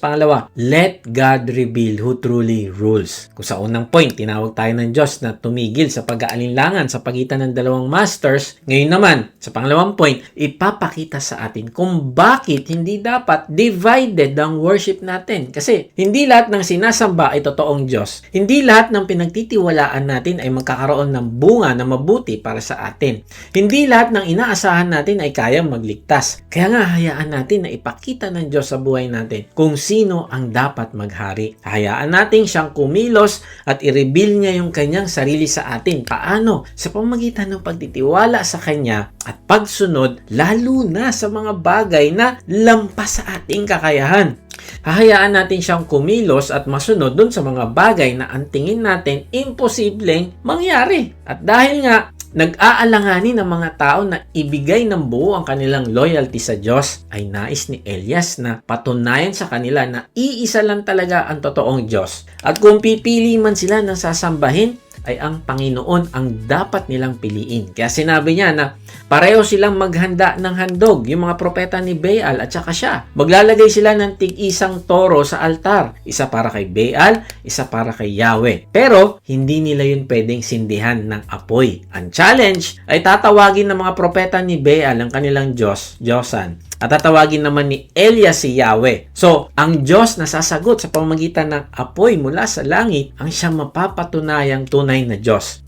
Pangalawa, let God reveal who truly rules. Kung sa unang point, tinawag tayo ng Diyos na tumigil sa pag-aalinlangan sa pagitan ng dalawang masters. Ngayon naman, sa pangalawang point, ipapakita sa atin kung bakit hindi dapat divided ang worship natin. Kasi hindi lahat ng sinasamba ay totoong Diyos. Hindi lahat ng pinagtitiwalaan natin ay magkakaroon ng bunga na mabuti para sa atin. Hindi lahat ng inaasahan natin ay kayang magligtas. Kaya nga, hayaan natin na ipakita ng Diyos sa buhay natin kung sino ang dapat maghari. Hayaan natin siyang kumilos at i-reveal niya yung kanyang sarili sa atin. Paano? Sa pamamagitan ng pagtitiwala sa kanya at pagsunod, lalo na sa mga bagay na lampas sa ating kakayahan. Hahayaan natin siyang kumilos at masunod dun sa mga bagay na ang tingin natin imposibleng mangyari. At dahil nga nag-aalanganin ng mga tao na ibigay ng buo ang kanilang loyalty sa Diyos, ay nais ni Elias na patunayan sa kanila na iisa lang talaga ang totoong Diyos. At kung pipili man sila ng sasambahin, ay ang Panginoon ang dapat nilang piliin. Kaya sinabi niya na pareho silang maghanda ng handog, yung mga propeta ni Baal at saka siya. Maglalagay sila ng tig-isang toro sa altar. Isa para kay Baal, isa para kay Yahweh. Pero, hindi nila yun pwedeng sindihan ng apoy. Ang challenge ay tatawagin ng mga propeta ni Baal ang kanilang Diyosan. At tatawagin naman ni Elias si Yahweh. So, ang Diyos na sasagot sa pamamagitan ng apoy mula sa langit ang siyang mapapatunayang tunay na Diyos.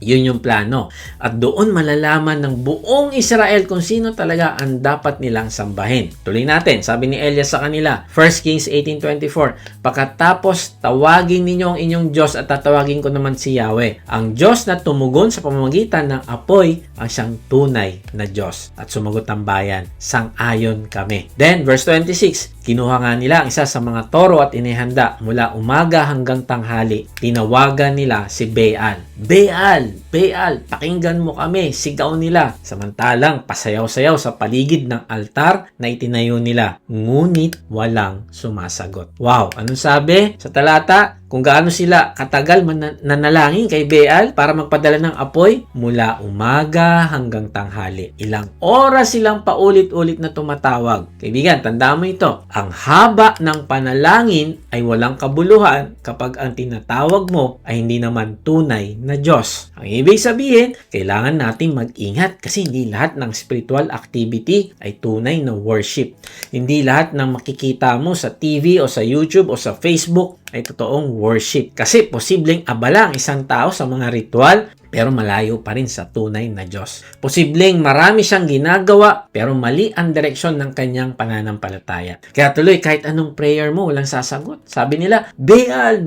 Yun yung plano. At doon malalaman ng buong Israel kung sino talaga ang dapat nilang sambahin. Tuloy natin. Sabi ni Elias sa kanila, 1 Kings 18:24, pagkatapos tawagin ninyo ang inyong Diyos at tatawagin ko naman si Yahweh. Ang Diyos na tumugon sa pamamagitan ng apoy ang siyang tunay na Diyos. At sumagot ang bayan, sang-ayon kami. Then, verse 26, kinuha nga nila ang isa sa mga toro at inihanda mula umaga hanggang tanghali. Tinawagan nila si Baal. Baal, pakinggan mo kami, sigaw nila. Samantalang pasayaw-sayaw sa paligid ng altar na itinayo nila. Ngunit walang sumasagot. Wow, anong sabi sa talata? Kung gaano sila katagal nanalangin kay Baal para magpadala ng apoy mula umaga hanggang tanghali. Ilang oras silang paulit-ulit na tumatawag. Kaibigan, tandaan mo ito. Ang haba ng panalangin ay walang kabuluhan kapag ang tinatawag mo ay hindi naman tunay na Diyos. Ang ibig sabihin, kailangan nating mag-ingat kasi hindi lahat ng spiritual activity ay tunay na worship. Hindi lahat ng makikita mo sa TV o sa YouTube o sa Facebook ay totoong worship. Kasi posibleng abala ang isang tao sa mga ritual pero malayo pa rin sa tunay na Diyos. Posibleng marami siyang ginagawa pero mali ang direksyon ng kanyang pananampalataya. Kaya tuloy, kahit anong prayer mo, walang sasagot. Sabi nila, Baal,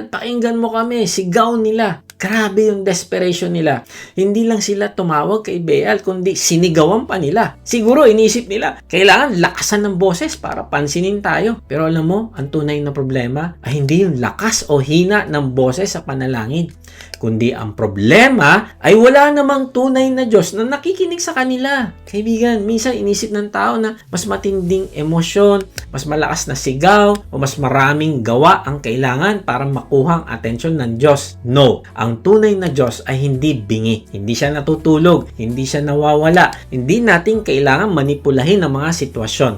pakinggan mo kami. Sigaw nila. Grabe yung desperation nila. Hindi lang sila tumawag kay Baal, kundi sinigawan pa nila. Siguro inisip nila, kailangan lakasan ng boses para pansinin tayo. Pero alam mo, ang tunay na problema ay hindi yung lakas o hina ng boses sa panalangin. Kundi ang problema ay wala namang tunay na Diyos na nakikinig sa kanila. Kaibigan, minsan inisip ng tao na mas matinding emosyon, mas malakas na sigaw, o mas maraming gawa ang kailangan para makuha ang atensyon ng Diyos. No, ang tunay na Diyos ay hindi bingi. Hindi siya natutulog, hindi siya nawawala. Hindi natin kailangan manipulahin ang mga sitwasyon.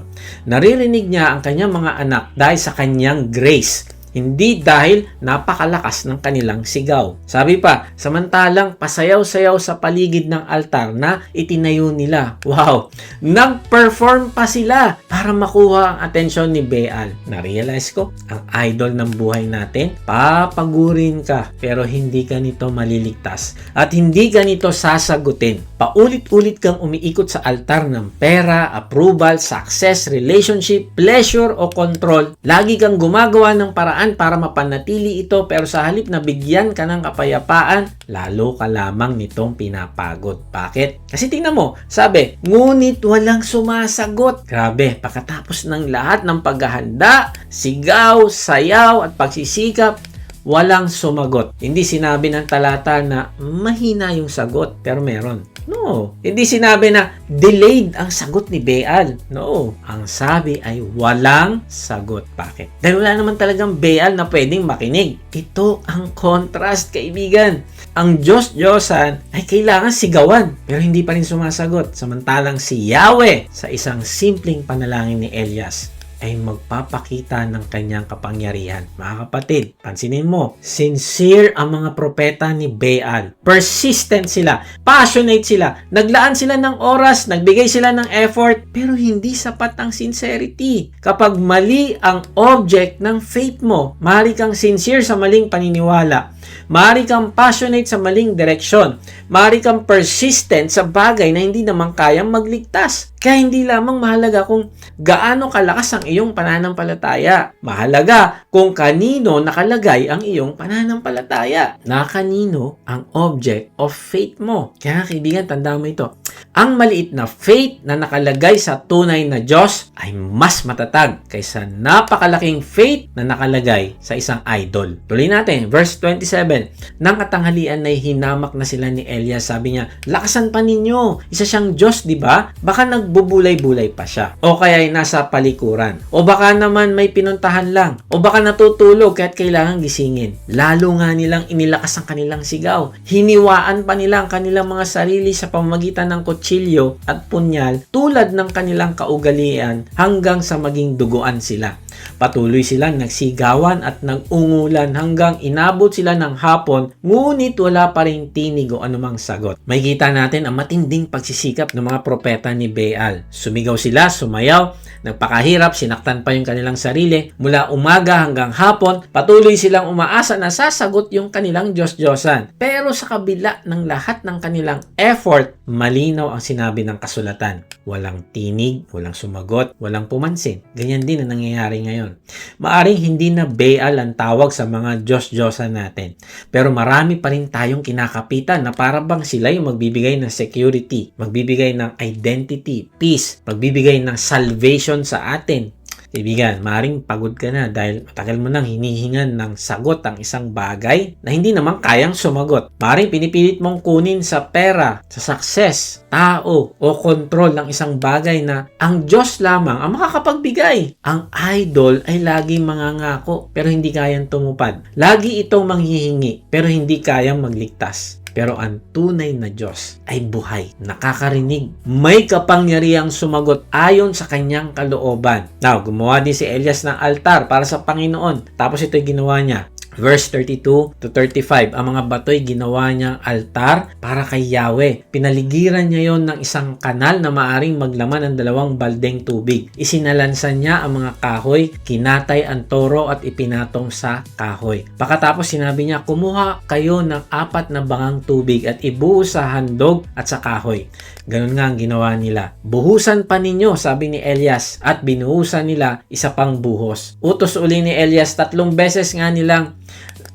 Naririnig niya ang kanyang mga anak dahil sa kanyang grace. Hindi dahil napakalakas ng kanilang sigaw. Sabi pa, samantalang pasayaw-sayaw sa paligid ng altar na itinayo nila. Wow! Nag-perform pa sila para makuha ang atensyon ni Baal. Na-realize ko, ang idol ng buhay natin, papagurin ka pero hindi ka nito maliligtas at hindi ka nito sasagutin. Paulit-ulit kang umiikot sa altar ng pera, approval, success, relationship, pleasure o control. Lagi kang gumagawa ng paraan para mapanatili ito pero sa halip na bigyan ka ng kapayapaan, lalo ka lamang nitong pinapagod. Bakit? Kasi tingnan mo, sabi, ngunit walang sumasagot. Grabe, pagkatapos ng lahat ng paghahanda, sigaw, sayaw at pagsisikap, walang sumagot. Hindi sinabi ng talata na mahina yung sagot, pero meron. No. Hindi sinabi na delayed ang sagot ni Baal. No. Ang sabi ay walang sagot. Bakit? Dahil wala naman talagang Baal na pwedeng makinig. Ito ang contrast, kaibigan. Ang Diyos-Diyosan ay kailangan sigawan, pero hindi pa rin sumasagot. Samantalang si Yahweh sa isang simpleng panalangin ni Elias ay magpapakita ng kanyang kapangyarihan. Mga kapatid, pansinin mo, sincere ang mga propeta ni Baal. Persistent sila, passionate sila, naglaan sila ng oras, nagbigay sila ng effort, pero hindi sapat ang sincerity. Kapag mali ang object ng faith mo, maaari kang sincere sa maling paniniwala, maaari kang passionate sa maling direksyon, maaari kang persistent sa bagay na hindi naman kayang magligtas. Kaya hindi lamang mahalaga kung gaano kalakas ang iyong pananampalataya. Mahalaga kung kanino nakalagay ang iyong pananampalataya. Na kanino ang object of faith mo. Kaya kaibigan, tandaan mo ito. Ang maliit na faith na nakalagay sa tunay na Diyos ay mas matatag kaysa napakalaking faith na nakalagay sa isang idol. Tuloy natin, verse 27. Nang katanghalian ay hinamak na sila ni Elias. Sabi niya, lakasan pa ninyo. Isa siyang Diyos, di ba? Baka nagbubulay-bulay pa siya. O kaya ay nasa palikuran. O baka naman may pinuntahan lang. O baka natutulog kahit kailangan gisingin. Lalo nga nilang inilakas ang kanilang sigaw. Hiniwaan pa nila ang kanilang mga sarili sa pamamagitan ng kutsilyo at punyal tulad ng kanilang kaugalian hanggang sa maging duguan sila. Patuloy silang nagsigawan at nagungulan hanggang inabot sila ng hapon, ngunit wala pa ring tinig o anumang sagot. Makikita natin ang matinding pagsisikap ng mga propeta ni Baal. Sumigaw sila, sumayaw, nagpakahirap, sinaktan pa yung kanilang sarili. Mula umaga hanggang hapon, patuloy silang umaasa na sasagot yung kanilang Diyos-Diyosan. Pero sa kabila ng lahat ng kanilang effort, malinaw ang sinabi ng kasulatan. Walang tinig, walang sumagot, walang pumansin. Ganyan din ang nangyayari ngayon. Maaring hindi na Baal ang tawag sa mga Diyos-Diyosan natin. Pero marami pa rin tayong kinakapitan na para bang sila yung magbibigay ng security, magbibigay ng identity, peace, magbibigay ng salvation sa atin. Kaibigan, maaaring pagod ka na dahil matagal mo nang hinihingan ng sagot ang isang bagay na hindi naman kayang sumagot. Maaaring pinipilit mong kunin sa pera, sa success, tao, o kontrol ng isang bagay na ang Diyos lamang ang makakapagbigay. Ang idol ay laging mangangako pero hindi kayang tumupad. Lagi itong manghihingi pero hindi kayang magligtas. Pero ang tunay na Diyos ay buhay, nakakarinig, may kapangyarihang sumagot ayon sa kanyang kalooban. Now, gumawa din si Elias ng altar para sa Panginoon. Tapos ito'y ginawa niya. Verse 32 to 35, ang mga bato'y ginawa niyang altar para kay Yahweh. Pinaligiran niya yon ng isang kanal na maaring maglaman ng 2 baldeng tubig. Isinalansan niya ang mga kahoy, kinatay ang toro at ipinatong sa kahoy. Pagkatapos sinabi niya, kumuha kayo ng 4 na bangang tubig at ibuhos sa handog at sa kahoy. Ganun nga ang ginawa nila. Buhusan pa ninyo, sabi ni Elias, at binuhusan nila isa pang buhos. Utos uli ni Elias, 3 beses nga nilang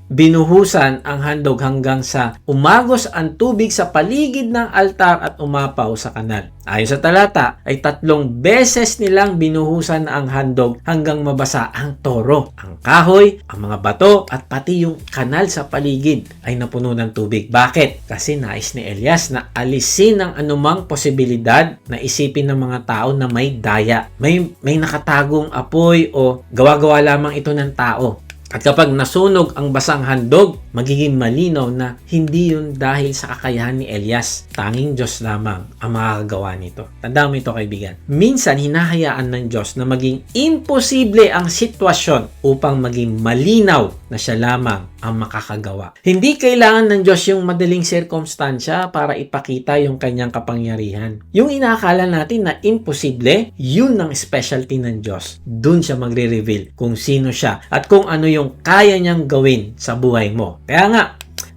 binuhusan ang handog hanggang sa umagos ang tubig sa paligid ng altar at umapaw sa kanal. Ayon sa talata, ay 3 beses nilang binuhusan ang handog hanggang mabasa ang toro, ang kahoy, ang mga bato at pati yung kanal sa paligid ay napuno ng tubig. Bakit? Kasi nais ni Elias na alisin ang anumang posibilidad na isipin ng mga tao na may daya, may nakatagong apoy o gawa-gawa lamang ito ng tao. At kapag nasunog ang basang handog, magiging malinaw na hindi yun dahil sa kakayahan ni Elias. Tanging Diyos lamang ang makakagawa nito. Tandaan mo ito, kaibigan. Minsan, hinahayaan ng Diyos na maging imposible ang sitwasyon upang maging malinaw na siya lamang ang makakagawa. Hindi kailangan ng Diyos yung madaling sirkumstansya para ipakita yung kanyang kapangyarihan. Yung inaakala natin na imposible, yun ang specialty ng Diyos. Doon siya magre-reveal kung sino siya at kung ano yung kaya niyang gawin sa buhay mo. Kaya nga,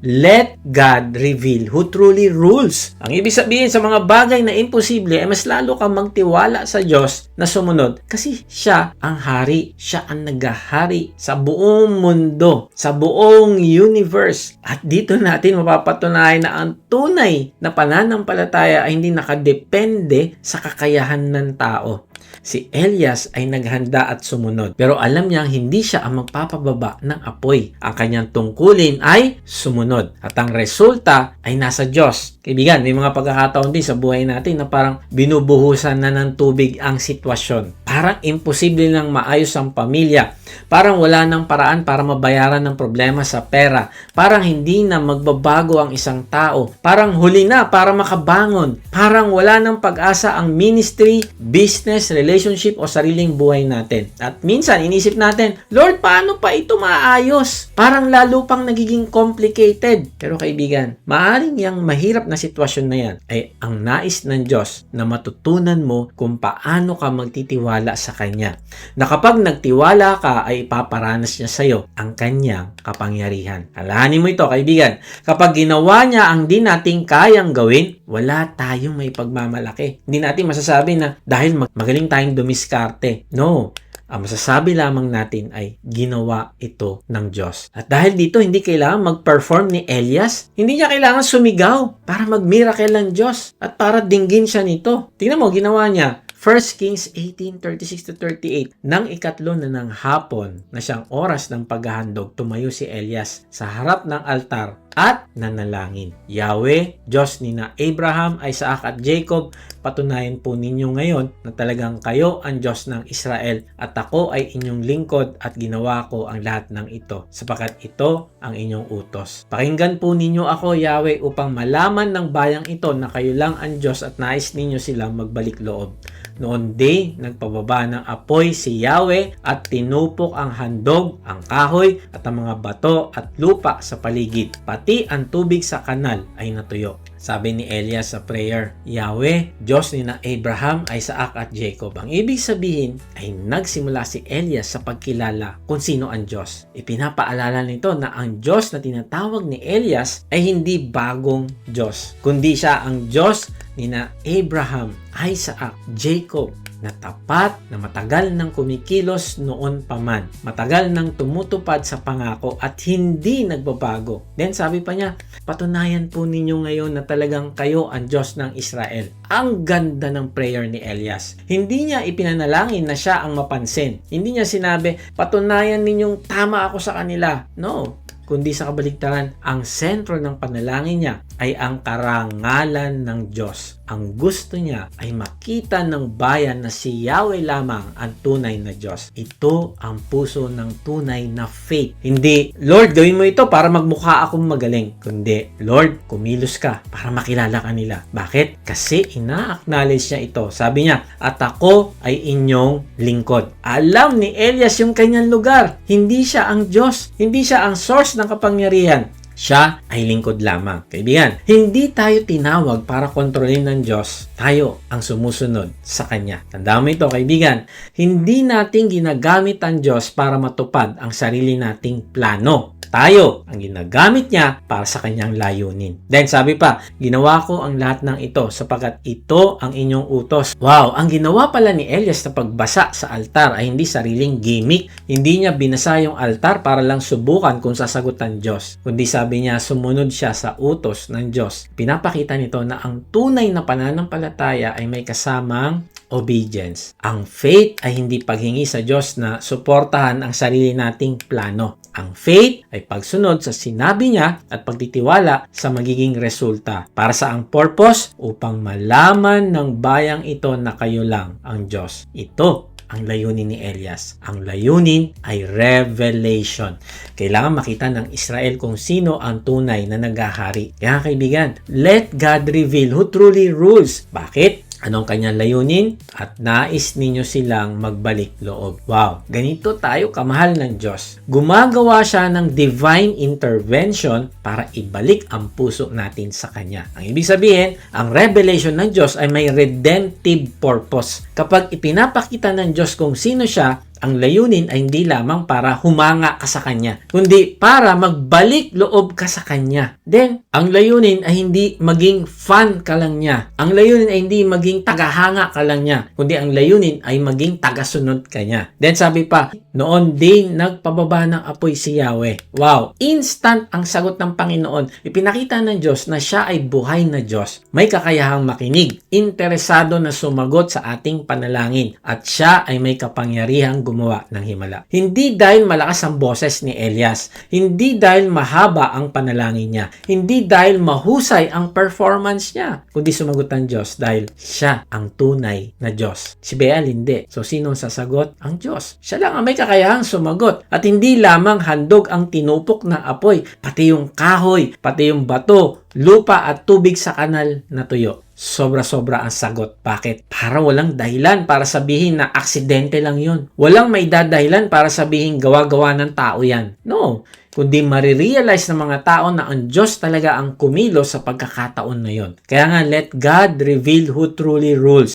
let God reveal who truly rules. Ang ibig sabihin sa mga bagay na imposible ay mas lalo kang magtiwala sa Diyos na sumunod kasi siya ang hari, siya ang naghahari sa buong mundo, sa buong universe. At dito natin mapapatunayan na ang tunay na pananampalataya ay hindi nakadepende sa kakayahan ng tao. Si Elias ay naghanda at sumunod. Pero alam niyang hindi siya ang magpapababa ng apoy. Ang kanyang tungkulin ay sumunod. At ang resulta ay nasa Diyos. Kaibigan, may mga pagkakataon din sa buhay natin na parang binubuhusan na ng tubig ang sitwasyon. Parang imposible nang maayos ang pamilya. Parang wala nang paraan para mabayaran ng problema sa pera. Parang hindi na magbabago ang isang tao. Parang huli na para makabangon. Parang wala nang pag-asa ang ministry, business, relationship, relationship o sariling buhay natin. At minsan, inisip natin, Lord, paano pa ito maayos? Parang lalo pang nagiging complicated. Pero kaibigan, maaaring yung mahirap na sitwasyon na yan ay ang nais ng Diyos na matutunan mo kung paano ka magtitiwala sa Kanya. Na kapag nagtiwala ka ay ipaparanas niya sa iyo ang Kanyang kapangyarihan. Alahanin mo ito, kaibigan. Kapag ginawa niya ang di nating kayang gawin, wala tayong may pagmamalaki. Hindi natin masasabi na dahil magaling tayong dumiskarte. No. Ang masasabi lamang natin ay ginawa ito ng Diyos. At dahil dito, hindi kailangan mag-perform ni Elias. Hindi niya kailangan sumigaw para mag-miracle ang Diyos at para dinggin siya nito. Tingnan mo, ginawa niya. 1 Kings 18:36-38. Nang ikatlo na ng hapon na siyang oras ng paghahandog, tumayo si Elias sa harap ng altar at nanalangin. Yahweh, Diyos ni na Abraham, Isaac at Jacob, patunayan po ninyo ngayon na talagang kayo ang Diyos ng Israel at ako ay inyong lingkod at ginawa ko ang lahat ng ito sapagkat ito ang inyong utos. Pakinggan po ninyo ako, Yahweh, upang malaman ng bayang ito na kayo lang ang Diyos at nais ninyo silang magbalik loob. Noon din, nagpababa ng apoy si Yahweh at tinupok ang handog, ang kahoy at ang mga bato at lupa sa paligid. Pati ang tubig sa kanal ay natuyo. Sabi ni Elias sa prayer, Yahweh, Diyos ni na Abraham, Isaac at Jacob. Ang ibig sabihin ay nagsimula si Elias sa pagkilala kung sino ang Diyos. Ipinapaalala nito na ang Diyos na tinatawag ni Elias ay hindi bagong Diyos, kundi siya ang Diyos ni na Abraham, Isaac, Jacob, na tapat, na matagal nang kumikilos noon pa man. Matagal nang tumutupad sa pangako at hindi nagbabago. Then sabi pa niya, patunayan po ninyo ngayon na talagang kayo ang Diyos ng Israel. Ang ganda ng prayer ni Elias. Hindi niya ipinanalangin na siya ang mapansin. Hindi niya sinabi, patunayan ninyong tama ako sa kanila. No. Kundi sa kabaligtaran, ang sentro ng panalangin niya ay ang karangalan ng Diyos. Ang gusto niya ay makita ng bayan na si Yahweh lamang ang tunay na Diyos. Ito ang puso ng tunay na faith. Hindi, Lord, gawin mo ito para magmukha akong magaling. Kundi, Lord, kumilos ka para makilala ka nila. Bakit? Kasi ina-acknowledge niya ito. Sabi niya, at ako ay inyong lingkod. Alam ni Elias yung kanyang lugar. Hindi siya ang Diyos. Hindi siya ang source ng kapangyarihan. Siya ay lingkod lamang. Kaibigan, hindi tayo tinawag para kontrolin ng Diyos. Tayo ang sumusunod sa Kanya. Tandaan mo ito, kaibigan. Hindi natin ginagamit ang Diyos para matupad ang sarili nating plano. Tayo ang ginagamit niya para sa kanyang layunin. Then sabi pa, ginawa ko ang lahat ng ito sapagkat ito ang inyong utos. Wow, ang ginawa pala ni Elias na pagbasa sa altar ay hindi sariling gimmick. Hindi niya binasa yung altar para lang subukan kung sasagot ang Diyos. Kundi sabi niya, sumunod siya sa utos ng Diyos. Pinapakita nito na ang tunay na pananampalataya ay may kasamang obedience. Ang faith ay hindi paghingi sa Diyos na suportahan ang sarili nating plano. Ang faith ay pagsunod sa sinabi niya at pagtitiwala sa magiging resulta. Para sa ang purpose? Upang malaman ng bayang ito na kayo lang ang Diyos. Ito ang layunin ni Elias. Ang layunin ay revelation. Kailangan makita ng Israel kung sino ang tunay na naghahari. Kaya kaibigan, let God reveal who truly rules. Bakit? Anong kanyang layunin? At nais ninyo silang magbalik loob. Wow! Ganito tayo kamahal ng Diyos. Gumagawa siya ng divine intervention para ibalik ang puso natin sa Kanya. Ang ibig sabihin, ang revelation ng Diyos ay may redemptive purpose. Kapag ipinapakita ng Diyos kung sino siya, ang layunin ay hindi lamang para humanga ka sa Kanya, kundi para magbalik loob ka sa Kanya. Then, ang layunin ay hindi maging fan ka lang niya. Ang layunin ay hindi maging tagahanga ka lang niya, kundi ang layunin ay maging tagasunod ka niya. Then sabi pa, noon din nagpababa ng apoy si Yahweh. Wow! Instant ang sagot ng Panginoon. Ipinakita ng Diyos na siya ay buhay na Diyos. May kakayahang makinig, interesado na sumagot sa ating panalangin, at siya ay may kapangyarihang gumawa ng himala. Hindi dahil malakas ang boses ni Elias, hindi dahil mahaba ang panalangin niya, hindi dahil mahusay ang performance niya, kundi sumagot ang Diyos dahil siya ang tunay na Diyos. Si Baal hindi. So, sino ang sasagot? Ang Diyos. Siya lang ang may kakayahang sumagot. At hindi lamang handog ang tinupok ng apoy, pati yung kahoy, pati yung bato, lupa at tubig sa kanal na tuyo. Sobra-sobra ang sagot. Bakit? Para walang dahilan para sabihin na aksidente lang yun. Walang may dadahilan para sabihin gawa-gawa ng tao yan. No. Kundi marirealize ng mga tao na ang Diyos talaga ang kumilos sa pagkakataon na yon. Kaya nga, let God reveal who truly rules.